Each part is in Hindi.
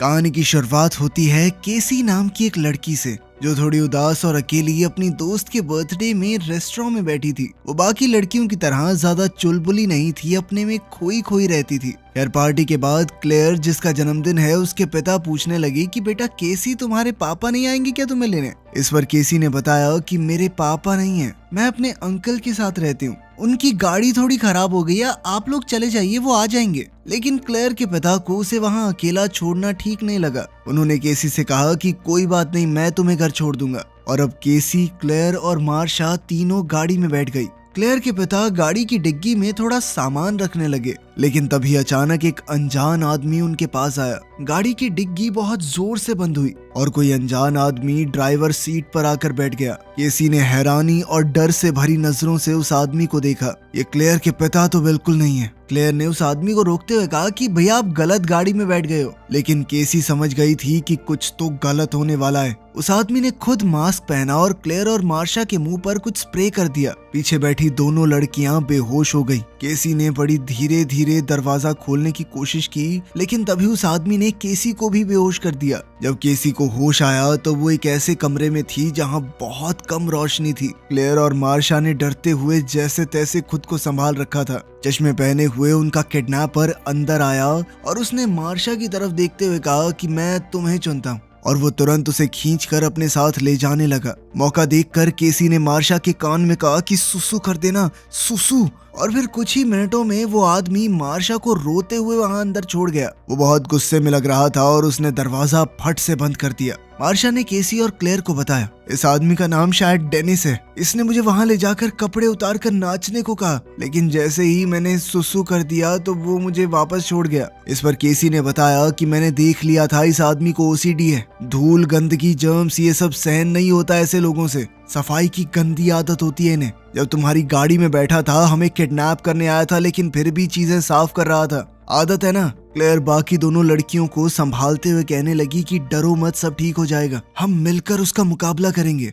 कहानी की शुरुआत होती है केसी नाम की एक लड़की से, जो थोड़ी उदास और अकेली अपनी दोस्त के बर्थडे में रेस्टोरेंट में बैठी थी। वो बाकी लड़कियों की तरह ज्यादा चुलबुली नहीं थी, अपने में खोई खोई रहती थी। खैर पार्टी के बाद क्लेयर, जिसका जन्मदिन है, उसके पिता पूछने लगे कि बेटा केसी, तुम्हारे पापा नहीं आएंगे क्या तुम्हें लेने? इस पर केसी ने बताया कि मेरे पापा नहीं है, मैं अपने अंकल के साथ रहती हूँ, उनकी गाड़ी थोड़ी खराब हो गई है, आप लोग चले जाइए, वो आ जाएंगे। लेकिन क्लेयर के पिता को उसे वहाँ अकेला छोड़ना ठीक नहीं लगा। उन्होंने केसी से कहा कि कोई बात नहीं, मैं तुम्हें घर छोड़ दूंगा। और अब केसी, क्लेयर और मार्शा तीनों गाड़ी में बैठ गई। क्लेयर के पिता गाड़ी की डिग्गी में थोड़ा सामान रखने लगे, लेकिन तभी अचानक एक अनजान आदमी उनके पास आया। गाड़ी की डिग्गी बहुत जोर से बंद हुई और कोई अनजान आदमी ड्राइवर सीट पर आकर बैठ गया। केसी ने हैरानी और डर से भरी नजरों से उस आदमी को देखा। ये क्लेयर के पिता तो बिल्कुल नहीं है। क्लेयर ने उस आदमी को रोकते हुए कहा कि भैया आप गलत गाड़ी में बैठ गए हो। लेकिन केसी समझ गई थी कि कुछ तो गलत होने वाला है। उस आदमी ने खुद मास्क पहना और क्लेयर और मार्शा के मुंह पर कुछ स्प्रे कर दिया। पीछे बैठी दोनों लड़कियां बेहोश हो गई। केसी ने बड़ी धीरे धीरे दरवाजा खोलने की कोशिश की, लेकिन तभी उस आदमी ने केसी को भी बेहोश कर दिया। जब केसी को होश आया तो वो एक ऐसे कमरे में थी जहां बहुत कम रोशनी थी। क्लेयर और मार्शा ने डरते हुए जैसे तैसे खुद को संभाल रखा था। चश्मे पहने हुए उनका किडनैपर अंदर आया और उसने मार्शा की तरफ देखते हुए कहा कि मैं तुम्हें चुनता हूँ, और वो तुरंत उसे खींचकर अपने साथ ले जाने लगा। मौका देखकर केसी ने मार्शा के कान में कहा कि सुसु कर देना, सुसु। और फिर कुछ ही मिनटों में वो आदमी मार्शा को रोते हुए वहां अंदर छोड़ गया। वो बहुत गुस्से में लग रहा था और उसने दरवाजा फट से बंद कर दिया। मार्शा ने केसी और क्लेयर को बताया, इस आदमी का नाम शायद डेनिस है, इसने मुझे वहां ले जाकर कपड़े उतार कर नाचने को कहा, लेकिन जैसे ही मैंने सुसु कर दिया तो वो मुझे वापस छोड़ गया। इस पर केसी ने बताया कि मैंने देख लिया था, इस आदमी को ओसीडी है, धूल, गंदगी, जर्म्स ये सब सहन नहीं होता ऐसे लोगों से। सफाई की गंदी आदत होती है इन्हें। जब तुम्हारी गाड़ी में बैठा था, हमें किडनैप करने आया था, लेकिन फिर भी चीजें साफ कर रहा था, आदत है ना। क्लेयर बाकी दोनों लड़कियों को संभालते हुए कहने लगी कि डरो मत, सब ठीक हो जाएगा, हम मिलकर उसका मुकाबला करेंगे।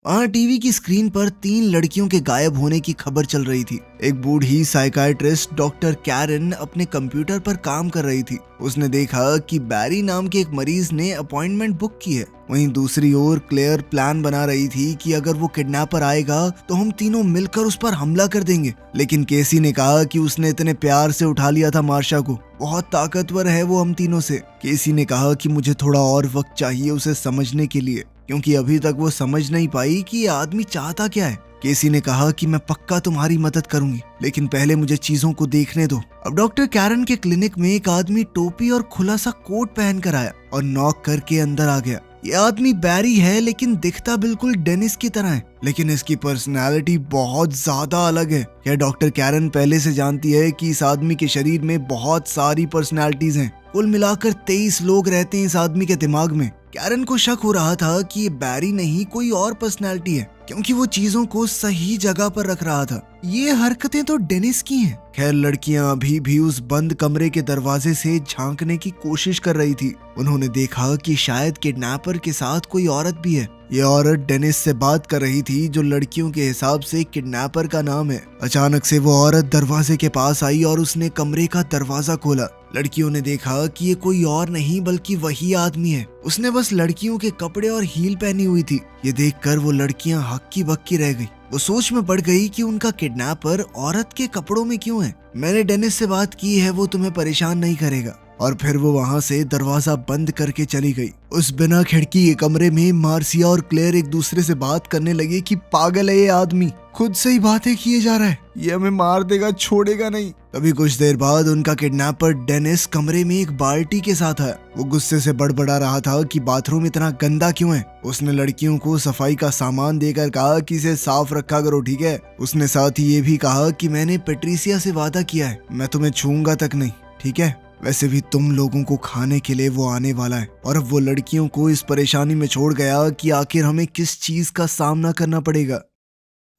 वहाँ टीवी की स्क्रीन पर 3 लड़कियों के गायब होने की खबर चल रही थी। एक बूढ़ी साइकाइट्रिस्ट डॉक्टर कैरन अपने कंप्यूटर पर काम कर रही थी। उसने देखा कि बैरी नाम के एक मरीज ने अपॉइंटमेंट बुक की है। वहीं दूसरी ओर क्लेयर प्लान बना रही थी कि अगर वो किडनैपर आएगा तो हम तीनों मिलकर उस पर हमला कर देंगे। लेकिन केसी ने कहा कि उसने इतने प्यार से उठा लिया था मार्शा को, बहुत ताकतवर है वो हम तीनों से। केसी ने कहा कि मुझे थोड़ा और वक्त चाहिए उसे समझने के लिए, क्योंकि अभी तक वो समझ नहीं पाई कि ये आदमी चाहता क्या है। केसी ने कहा कि मैं पक्का तुम्हारी मदद करूंगी, लेकिन पहले मुझे चीजों को देखने दो। अब डॉक्टर कैरन के क्लिनिक में एक आदमी टोपी और खुला सा कोट पहनकर आया और नॉक करके अंदर आ गया। ये आदमी बैरी है, लेकिन दिखता बिल्कुल डेनिस की तरह है, लेकिन इसकी पर्सनालिटी बहुत ज्यादा अलग है। क्या डॉक्टर कैरन पहले से जानती है कि इस आदमी के शरीर में बहुत सारी पर्सनालिटीज हैं। कुल मिलाकर 23 लोग रहते हैं इस आदमी के दिमाग में। कैरन को शक हो रहा था कि ये बैरी नहीं, कोई और पर्सनालिटी है, क्योंकि वो चीजों को सही जगह पर रख रहा था। ये हरकतें तो डेनिस की हैं। खैर लड़कियां अभी भी उस बंद कमरे के दरवाजे से झांकने की कोशिश कर रही थी। उन्होंने देखा कि शायद किडनैपर के साथ कोई औरत भी है। ये औरत डेनिस से बात कर रही थी, जो लड़कियों के हिसाब से किडनैपर का नाम है। अचानक से वो औरत दरवाजे के पास आई और उसने कमरे का दरवाजा खोला। लड़कियों ने देखा कि ये कोई और नहीं बल्कि वही आदमी है। उसने बस लड़कियों के कपड़े और हील पहनी हुई थी। ये देखकर वो लड़कियां हक्की बक्की रह गई। वो सोच में पड़ गई कि उनका किडनैपर औरत के कपड़ों में क्यों है। मैंने डेनिस से बात की है, वो तुम्हें परेशान नहीं करेगा। और फिर वो वहां से दरवाजा बंद करके चली गई। उस बिना खिड़की के कमरे में मार्सिया और क्लेयर एक दूसरे से बात करने लगे कि पागल है ये आदमी, खुद से ही बातें किए जा रहा है, ये हमें मार देगा, छोड़ेगा नहीं। तभी कुछ देर बाद उनका किडनैपर डेनिस कमरे में एक बाल्टी के साथ आया। वो गुस्से से बड़बड़ा रहा था कि बाथरूम इतना गंदा क्यों है। उसने लड़कियों को सफाई का सामान देकर कहा कि इसे साफ रखा करो, ठीक है। उसने साथ ही ये भी कहा कि मैंने पेट्रिसिया से वादा किया है, मैं तुम्हें छूऊंगा तक नहीं, ठीक है। वैसे भी तुम लोगों को खाने के लिए वो आने वाला है। और अब वो लड़कियों को इस परेशानी में छोड़ गया कि आखिर हमें किस चीज का सामना करना पड़ेगा।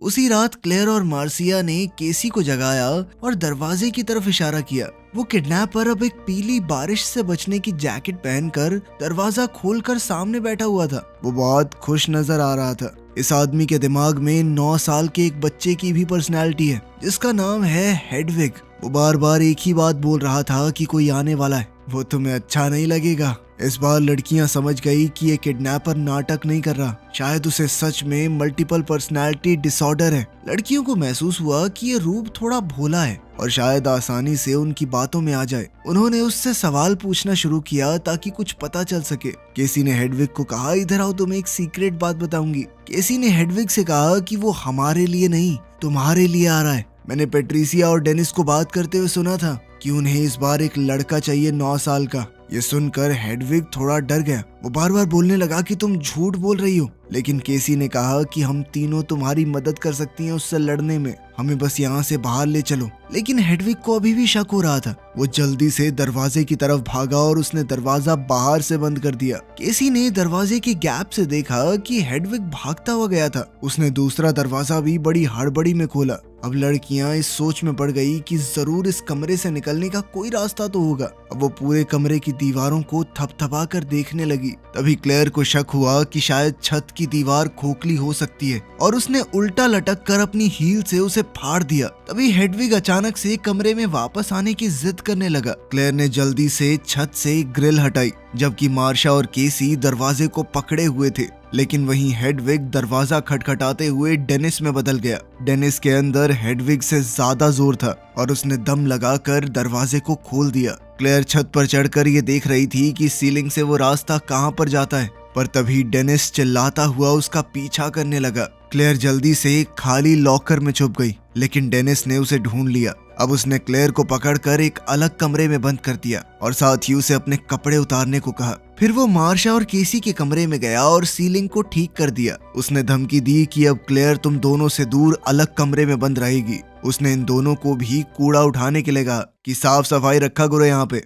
उसी रात क्लेयर और मार्सिया ने केसी को जगाया और दरवाजे की तरफ इशारा किया। वो किडनैपर अब एक पीली बारिश से बचने की जैकेट पहनकर दरवाजा खोलकर सामने बैठा हुआ था। वो बहुत खुश नजर आ रहा था। इस आदमी के दिमाग में 9 साल के एक बच्चे की भी पर्सनैलिटी है, जिसका नाम है हेडविग। वो बार बार एक ही बात बोल रहा था कि कोई आने वाला है। वो तुम्हें अच्छा नहीं लगेगा। इस बार लड़कियां समझ गई कि ये किडनैपर नाटक नहीं कर रहा, शायद उसे सच में मल्टीपल पर्सनालिटी डिसऑर्डर है। लड़कियों को महसूस हुआ कि ये रूप थोड़ा भोला है और शायद आसानी से उनकी बातों में आ जाए। उन्होंने उससे सवाल पूछना शुरू किया ताकि कुछ पता चल सके। केसी ने हेडविग को कहा, इधर आओ, तुम्हें एक सीक्रेट बात बताऊंगी। केसी ने हेडविग से कहा कि वो हमारे लिए नहीं, तुम्हारे लिए आ रहा है। मैंने पेट्रिसिया और डेनिस को बात करते हुए सुना था कि उन्हें इस बार एक लड़का चाहिए 9 साल का। ये सुनकर हेडविग थोड़ा डर गया। वो बार बार बोलने लगा कि तुम झूठ बोल रही हो, लेकिन केसी ने कहा कि हम तीनों तुम्हारी मदद कर सकती हैं उससे लड़ने में, हमें बस यहाँ से बाहर ले चलो। लेकिन हेडविग को अभी भी शक हो रहा था। वो जल्दी से दरवाजे की तरफ भागा और उसने दरवाजा बाहर से बंद कर दिया। केसी ने दरवाजे के गैप से देखा कि हेडविग भागता हुआ गया था। उसने दूसरा दरवाजा भी बड़ी हड़बड़ी में खोला। अब लड़कियां इस सोच में पड़ गई कि जरूर इस कमरे से निकलने का कोई रास्ता तो होगा। अब वो पूरे कमरे की दीवारों को थपथपा कर देखने लगी। तभी क्लेयर को शक हुआ कि शायद छत की दीवार खोखली हो सकती है और उसने उल्टा लटक कर अपनी हील से उसे फाड़ दिया। तभी हेडविग अचानक से कमरे में वापस आने की जिद करने लगा। क्लेयर ने जल्दी से छत से ग्रिल हटाई, जबकि मार्शा और केसी दरवाजे को पकड़े हुए थे। लेकिन वहीं हेडविग दरवाजा खटखटाते हुए डेनिस में बदल गया। डेनिस के अंदर हेडविग से ज्यादा जोर था और उसने दम लगाकर दरवाजे को खोल दिया। क्लेयर छत पर चढ़कर ये देख रही थी कि सीलिंग से वो रास्ता कहां पर जाता है, पर तभी डेनिस चिल्लाता हुआ उसका पीछा करने लगा। क्लेयर जल्दी से एक खाली लॉकर में छुप गई, लेकिन डेनिस ने उसे ढूंढ लिया। अब उसने क्लेयर को पकड़कर एक अलग कमरे में बंद कर दिया और साथ ही उसे अपने कपड़े उतारने को कहा। फिर वो मार्शा और केसी के कमरे में गया और सीलिंग को ठीक कर दिया। उसने धमकी दी कि अब क्लेयर तुम दोनों से दूर अलग कमरे में बंद रहेगी। उसने इन दोनों को भी कूड़ा उठाने के लिए कहा कि साफ सफाई रखा करो यहाँ पे।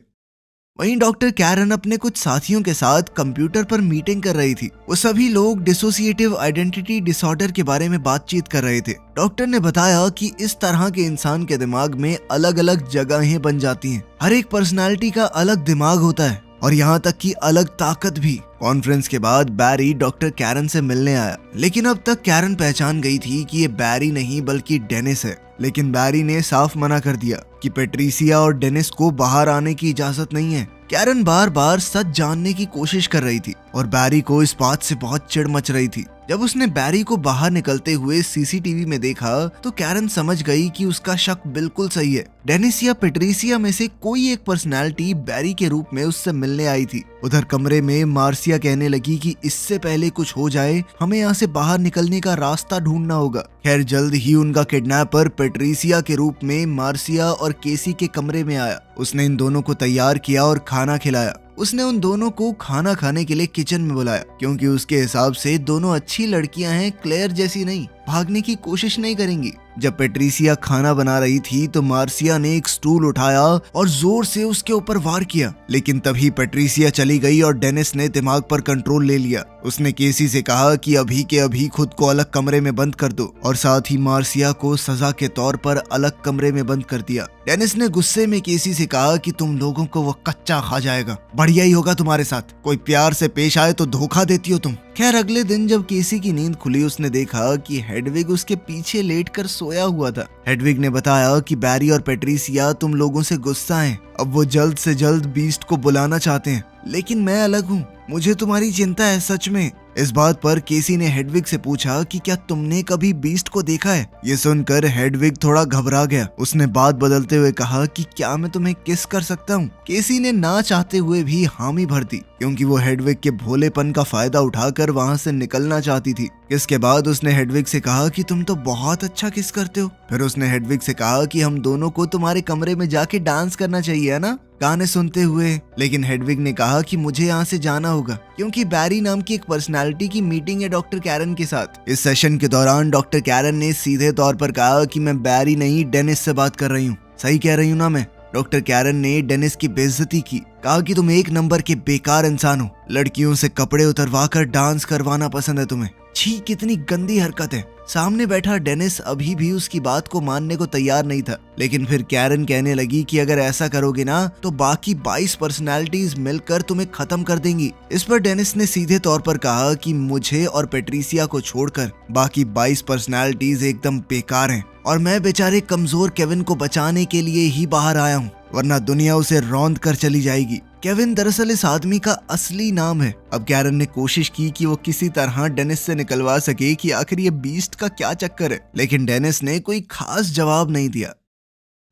वहीं डॉक्टर कैरन अपने कुछ साथियों के साथ कंप्यूटर पर मीटिंग कर रही थी। वो सभी लोग डिसोसिएटिव आइडेंटिटी डिसऑर्डर के बारे में बातचीत कर रहे थे। डॉक्टर ने बताया कि इस तरह के इंसान के दिमाग में अलग अलग जगहें बन जाती हैं। हर एक पर्सनालिटी का अलग दिमाग होता है और यहाँ तक कि अलग ताकत भी। कॉन्फ्रेंस के बाद बैरी डॉक्टर कैरन से मिलने आया, लेकिन अब तक कैरन पहचान गई थी कि ये बैरी नहीं बल्कि डेनिस है। लेकिन बैरी ने साफ मना कर दिया कि पेट्रिसिया और डेनिस को बाहर आने की इजाजत नहीं है। कैरन बार बार सच जानने की कोशिश कर रही थी और बैरी को इस बात से बहुत चिढ़ मच रही थी। जब उसने बैरी को बाहर निकलते हुए सीसीटीवी में देखा तो कैरन समझ गई कि उसका शक बिल्कुल सही है। डेनिस या पेट्रिसिया में से कोई एक पर्सनालिटी बैरी के रूप में उससे मिलने आई थी। उधर कमरे में मार्सिया कहने लगी कि इससे पहले कुछ हो जाए हमें यहाँ से बाहर निकलने का रास्ता ढूंढना होगा। खैर जल्द ही उनका किडनैपर पेट्रिसिया के रूप में मार्सिया और केसी के कमरे में आया। उसने इन दोनों को तैयार किया और खाना खिलाया। उसने उन दोनों को खाना खाने के लिए किचन में बुलाया, क्योंकि उसके हिसाब से दोनों अच्छी लड़कियां हैं, क्लेयर जैसी नहीं, भागने की कोशिश नहीं करेंगी। जब पेट्रिसिया खाना बना रही थी तो मार्सिया ने एक स्टूल उठाया और जोर से उसके ऊपर वार किया, लेकिन तभी पेट्रिसिया चली गई और डेनिस ने दिमाग पर कंट्रोल ले लिया। उसने केसी से कहा कि अभी के अभी खुद को अलग कमरे में बंद कर दो और साथ ही मार्सिया को सजा के तौर पर अलग कमरे में बंद कर दिया। डेनिस ने गुस्से में केसी से कहा कि तुम लोगों को वो कच्चा खा जाएगा, बढ़िया ही होगा तुम्हारे साथ, कोई प्यार से पेश आए तो धोखा देती हो तुम। खैर अगले दिन जब केसी की नींद खुली उसने देखा कि हेडविग उसके पीछे लेटकर सोया हुआ था। हेडविग ने बताया कि बैरी और पेट्रिसिया तुम लोगों से गुस्सा हैं, अब वो जल्द से जल्द बीस्ट को बुलाना चाहते हैं, लेकिन मैं अलग हूँ, मुझे तुम्हारी चिंता है सच में। इस बात पर केसी ने हेडविग से पूछा कि क्या तुमने कभी बीस्ट को देखा है। ये सुनकर हेडविग थोड़ा घबरा गया। उसने बात बदलते हुए कहा कि क्या मैं तुम्हें किस कर सकता हूँ। केसी ने ना चाहते हुए भी हामी भर दी, क्योंकि वो हेडविग के भोलेपन का फायदा उठाकर वहाँ से निकलना चाहती थी। इसके बाद उसने हेडविग से कहा कि तुम तो बहुत अच्छा किस करते हो। फिर उसने हेडविग से कहा कि हम दोनों को तुम्हारे कमरे में जाके डांस करना चाहिए, है ना, गाने सुनते हुए। लेकिन हेडविग ने कहा कि मुझे यहाँ से जाना होगा, क्योंकि बैरी नाम की एक पर्सनालिटी की मीटिंग है डॉक्टर कैरन के साथ। इस सेशन के दौरान डॉक्टर कैरन ने सीधे तौर पर कहा कि मैं बैरी नहीं डेनिस से बात कर रही हूँ। सही कह रही हूँ ना मैं। डॉक्टर कैरन ने डेनिस की बेइज्जती की, कहा कि तुम एक नंबर के बेकार इंसान हो, लड़कियों से कपड़े उतरवा कर डांस करवाना पसंद है तुम्हें। छी, कितनी गंदी हरकत है। सामने बैठा डेनिस अभी भी उसकी बात को मानने को तैयार नहीं था, लेकिन फिर कैरन कहने लगी कि अगर ऐसा करोगे ना तो बाकी 22 पर्सनालिटीज मिलकर तुम्हें खत्म कर देंगी। इस पर डेनिस ने सीधे तौर पर कहा कि मुझे और पेट्रिसिया को छोड़कर बाकी 22 पर्सनालिटीज एकदम बेकार हैं और मैं बेचारे कमजोर केविन को बचाने के लिए ही बाहर आया हूँ। वरना दुनिया उसे रौंद कर चली जाएगी। केविन दरअसल इस आदमी का असली नाम है। अब कैरन ने कोशिश की कि वो किसी तरह डेनिस से निकलवा सके कि आखिर ये बीस्ट का क्या चक्कर है, लेकिन डेनिस ने कोई खास जवाब नहीं दिया।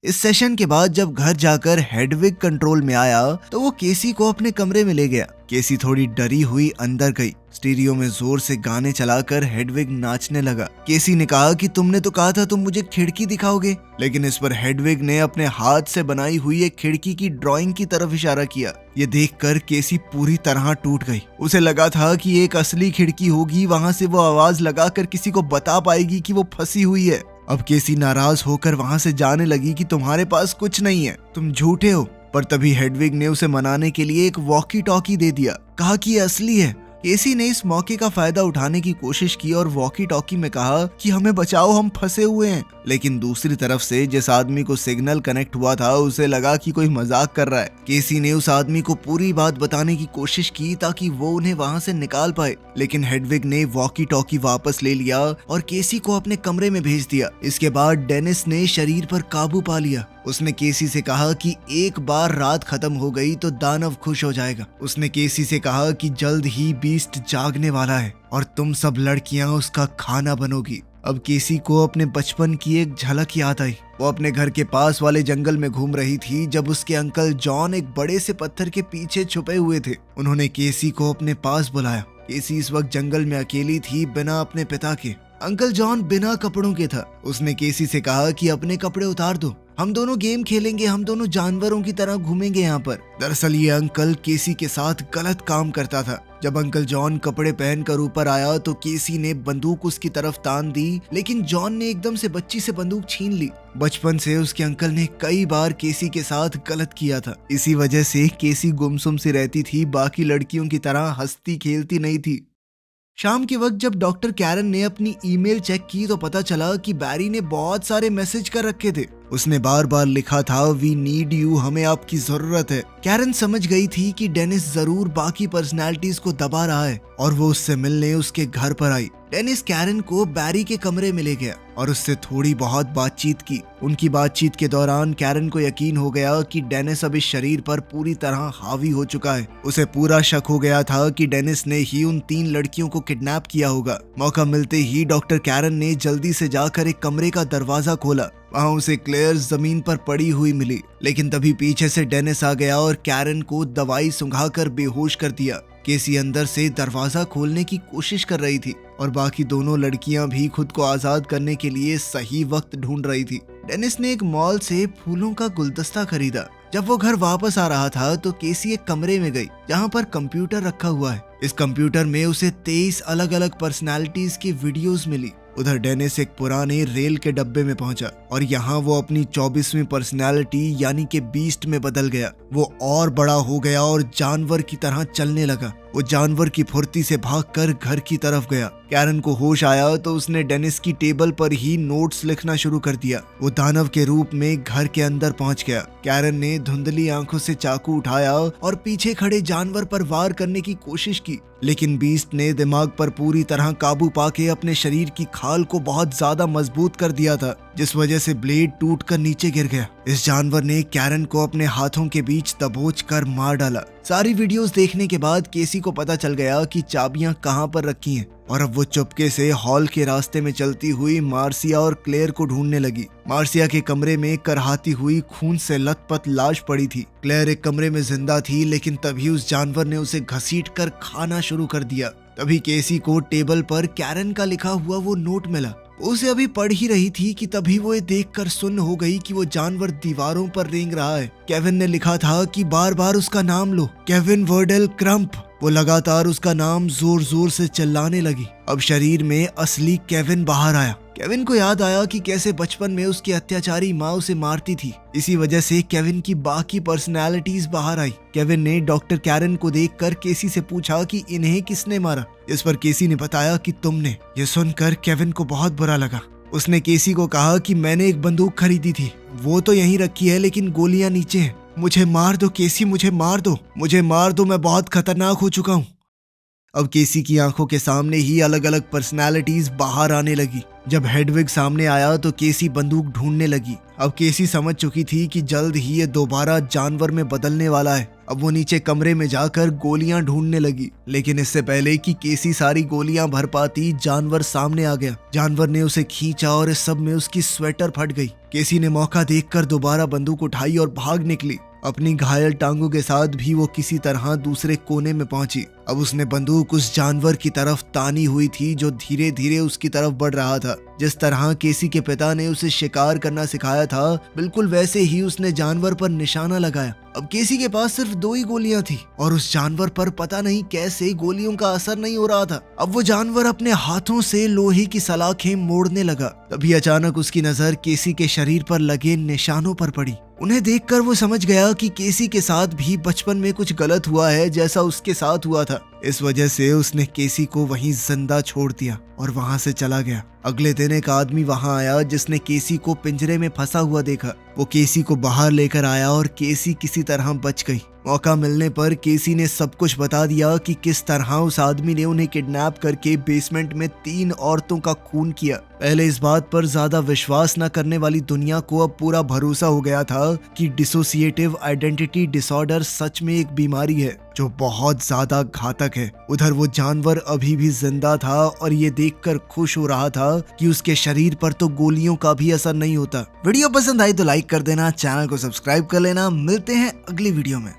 इस सेशन के बाद जब घर जाकर हेडविग कंट्रोल में आया तो वो केसी को अपने कमरे में ले गया। केसी थोड़ी डरी हुई अंदर गई। स्टीरियो में जोर से गाने चलाकर हेडविग नाचने लगा। केसी ने कहा कि तुमने तो कहा था तुम मुझे खिड़की दिखाओगे, लेकिन इस पर हेडविग ने अपने हाथ से बनाई हुई एक खिड़की की ड्राइंग की तरफ इशारा किया। ये देखकर केसी पूरी तरह टूट गई। उसे लगा था कि एक असली खिड़की होगी, वहां से वो आवाज लगाकर किसी को बता पाएगी कि वो फंसी हुई है। अब केसी नाराज होकर वहां से जाने लगी कि तुम्हारे पास कुछ नहीं है, तुम झूठे हो। पर तभी हेडविग ने उसे मनाने के लिए एक वॉकी टॉकी दे दिया, कहा कि ये असली है। केसी ने इस मौके का फायदा उठाने की कोशिश की और वॉकी टॉकी में कहा कि हमें बचाओ, हम फंसे हुए हैं। लेकिन दूसरी तरफ से जिस आदमी को सिग्नल कनेक्ट हुआ था उसे लगा कि कोई मजाक कर रहा है। केसी ने उस आदमी को पूरी बात बताने की कोशिश की ताकि वो उन्हें वहां से निकाल पाए, लेकिन हेडविग ने वॉकी टॉकी वापस ले लिया और केसी को अपने कमरे में भेज दिया। इसके बाद डेनिस ने शरीर पर काबू पा लिया। उसने केसी से कहा कि एक बार रात खत्म हो गई तो दानव खुश हो जाएगा। उसने केसी से कहा कि जल्द ही बीस्ट जागने वाला है और तुम सब लड़कियां उसका खाना बनोगी। अब केसी को अपने बचपन की एक झलक याद आई। वो अपने घर के पास वाले जंगल में घूम रही थी जब उसके अंकल जॉन एक बड़े से पत्थर के पीछे छुपे हुए थे। उन्होंने केसी को अपने पास बुलाया। केसी इस वक्त जंगल में अकेली थी, बिना अपने पिता के। अंकल जॉन बिना कपड़ों के था। उसने केसी से कहा कि अपने कपड़े उतार दो, हम दोनों गेम खेलेंगे, हम दोनों जानवरों की तरह घूमेंगे यहाँ पर। दरअसल ये अंकल केसी के साथ गलत काम करता था। जब अंकल जॉन कपड़े पहनकर ऊपर आया तो केसी ने बंदूक उसकी तरफ तान दी, लेकिन जॉन ने एकदम से बच्ची से बंदूक छीन ली। बचपन से उसके अंकल ने कई बार केसी के साथ गलत किया था। इसी वजह से केसी गुमसुम सी रहती थी, बाकी लड़कियों की तरह हंसती खेलती नहीं थी। शाम के वक्त जब डॉक्टर कैरन ने अपनी ईमेल चेक की तो पता चला कि बैरी ने बहुत सारे मैसेज कर रखे थे। उसने बार बार लिखा था, वी नीड यू, हमें आपकी जरूरत है। कैरन समझ गई थी कि डेनिस जरूर बाकी पर्सनालिटीज को दबा रहा है और वो उससे मिलने उसके घर पर आई। डेनिस कैरन को बैरी के कमरे में ले गया और उससे थोड़ी बहुत बातचीत की। उनकी बातचीत के दौरान कैरन को यकीन हो गया कि डेनिस अब इस शरीर पर पूरी तरह हावी हो चुका है। उसे पूरा शक हो गया था कि डेनिस ने ही उन 3 लड़कियों को किडनैप किया होगा। मौका मिलते ही डॉक्टर कैरन ने जल्दी से जाकर एक कमरे का दरवाजा खोला। वहां उसे क्लेयर जमीन पर पड़ी हुई मिली, लेकिन तभी पीछे से डेनिस आ गया और कैरन को दवाई सुंघाकर बेहोश कर दिया। केसी अंदर से दरवाजा खोलने की कोशिश कर रही थी और बाकी दोनों लड़कियां भी खुद को आजाद करने के लिए सही वक्त ढूंढ रही थी। डेनिस ने एक मॉल से फूलों का गुलदस्ता खरीदा। जब वो घर वापस आ रहा था तो केसी एक कमरे में गई जहां पर कंप्यूटर रखा हुआ है। इस कंप्यूटर में उसे 23 अलग अलग पर्सनालिटीज की वीडियोस मिली। उधर डेनिस एक पुराने रेल के डब्बे में पहुंचा और यहाँ वो अपनी 24वीं पर्सनालिटी यानी कि बीस्ट में बदल गया। वो और बड़ा हो गया और जानवर की तरह चलने लगा। वो जानवर की फुर्ती से भागकर घर की तरफ गया। कैरन को होश आया तो उसने डेनिस की टेबल पर ही नोट्स लिखना शुरू कर दिया। वो दानव के रूप में घर के अंदर पहुंच गया। कैरन ने धुंधली आंखों से चाकू उठाया और पीछे खड़े जानवर पर वार करने की कोशिश की, लेकिन बीस्ट ने दिमाग पर पूरी तरह काबू पाके अपने शरीर की खाल को बहुत ज्यादा मजबूत कर दिया था, जिस वजह से ब्लेड टूटकर नीचे गिर गया। इस जानवर ने कैरन को अपने हाथों के बीच दबोच कर मार डाला। सारी वीडियोस देखने के बाद केसी को पता चल गया कि चाबियां कहां पर रखी हैं और अब वो चुपके से हॉल के रास्ते में चलती हुई मार्सिया और क्लेयर को ढूंढने लगी। मार्सिया के कमरे में करहाती हुई खून से लथपथ लाश पड़ी थी। क्लेयर एक कमरे में जिंदा थी, लेकिन तभी उस जानवर ने उसे घसीटकर खाना शुरू कर दिया। तभी केसी को टेबल पर कैरन का लिखा हुआ वो नोट मिला। उसे अभी पढ़ ही रही थी कि तभी वो ये देखकर सुन्न हो गई कि वो जानवर दीवारों पर रेंग रहा है। केविन ने लिखा था कि बार बार उसका नाम लो, केविन वर्डेल क्रम्प। वो लगातार उसका नाम जोर जोर से चिल्लाने लगी। अब शरीर में असली केविन बाहर आया। केविन को याद आया कि कैसे बचपन में उसकी अत्याचारी माँ उसे मारती थी। इसी वजह से केविन की बाकी पर्सनैलिटीज बाहर आई। केविन ने डॉक्टर कैरन को देखकर केसी से पूछा कि इन्हें किसने मारा। इस पर केसी ने बताया कि तुमने। ये सुनकर केविन को बहुत बुरा लगा। उसने केसी को कहा कि मैंने एक बंदूक खरीदी थी, वो तो यहीं रखी है, लेकिन गोलियां नीचे हैं। मुझे मार दो केसी, मुझे मार दो, मुझे मार दो, मैं बहुत खतरनाक हो चुका हूँ। अब केसी की आंखों के सामने ही अलग अलग पर्सनालिटीज बाहर आने लगी। जब हेडविग सामने आया तो केसी बंदूक ढूंढने लगी। अब केसी समझ चुकी थी कि जल्द ही ये दोबारा जानवर में बदलने वाला है। अब वो नीचे कमरे में जाकर गोलियां ढूंढने लगी, लेकिन इससे पहले कि केसी सारी गोलियां भर पाती, जानवर सामने आ गया। जानवर ने उसे खींचा और इस सब में उसकी स्वेटर फट गई। केसी ने मौका देखकर दोबारा बंदूक उठाई और भाग निकली। अपनी घायल टांगों के साथ भी वो किसी तरह दूसरे कोने में पहुंची। अब उसने बंदूक उस जानवर की तरफ तानी हुई थी जो धीरे धीरे उसकी तरफ बढ़ रहा था। जिस तरह केसी के पिता ने उसे शिकार करना सिखाया था, बिल्कुल वैसे ही उसने जानवर पर निशाना लगाया। अब केसी के पास सिर्फ 2 ही गोलियां थी और उस जानवर पर पता नहीं कैसे गोलियों का असर नहीं हो रहा था। अब वो जानवर अपने हाथों से लोहे की सलाखें मोड़ने लगा। तभी अचानक उसकी नजर केसी के शरीर पर लगे निशानों पर पड़ी। उन्हें देखकर वो समझ गया कि केसी के साथ भी बचपन में कुछ गलत हुआ है, जैसा उसके साथ हुआ था। इस वजह से उसने केसी को वहीं जिंदा छोड़ दिया और वहां से चला गया। अगले दिन एक आदमी वहां आया जिसने केसी को पिंजरे में फंसा हुआ देखा। वो केसी को बाहर लेकर आया और केसी किसी तरह बच गई। मौका मिलने पर केसी ने सब कुछ बता दिया कि किस तरह उस आदमी ने उन्हें किडनैप करके बेसमेंट में 3 औरतों का खून किया। पहले इस बात पर ज्यादा विश्वास न करने वाली दुनिया को अब पूरा भरोसा हो गया था कि डिसोसिएटिव आइडेंटिटी डिसऑर्डर सच में एक बीमारी है जो बहुत ज्यादा घातक है। उधर वो जानवर अभी भी जिंदा था और ये देखकर खुश हो रहा था कि उसके शरीर पर तो गोलियों का भी असर नहीं होता। वीडियो पसंद आई तो लाइक कर देना, चैनल को सब्सक्राइब कर लेना। मिलते हैं अगली वीडियो में।